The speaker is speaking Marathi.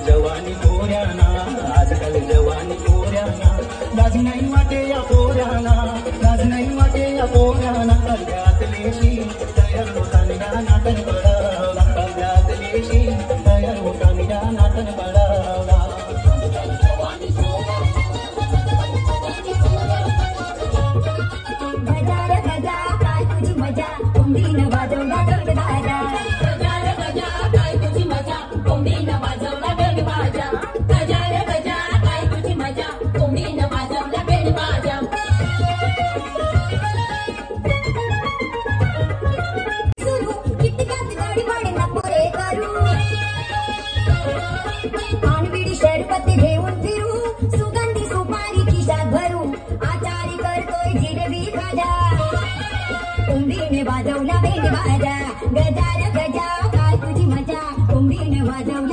जवानी पोऱ्याना, आजकाल जवानी पोऱ्याना लाज नाही वाटे या पोऱ्याना, लाज नाही वाटे या पोऱ्याना. अर्ध्यातलेशी तयार होताना या नाटन पडावला, अर्ध्यातलेशी तयार होताना या नाटन पडावला. गजा रे गजा काय तुझी मजा, कोंबडीनं वाजवला दंड बाजा. गजा रे गजा काय तुझी मजा, कोंबडीनं वाजवला दंड बाजा. गजा रे गजा काय तुझी मजा, कोंबडीनं वाजवला दंड बाजा. सुरू किटकात गाडी वाढे नको रे करू, पानबिडी शरबत घेऊन फिरू, सुगंधी सुपारी खिशात भरू, आचारी करतोय जिलेबी खाजा. कोंबडीने वाजवला बेंड बाजा. गजा रे गजा काय तुझी मजा, कोंबडीने वाजवला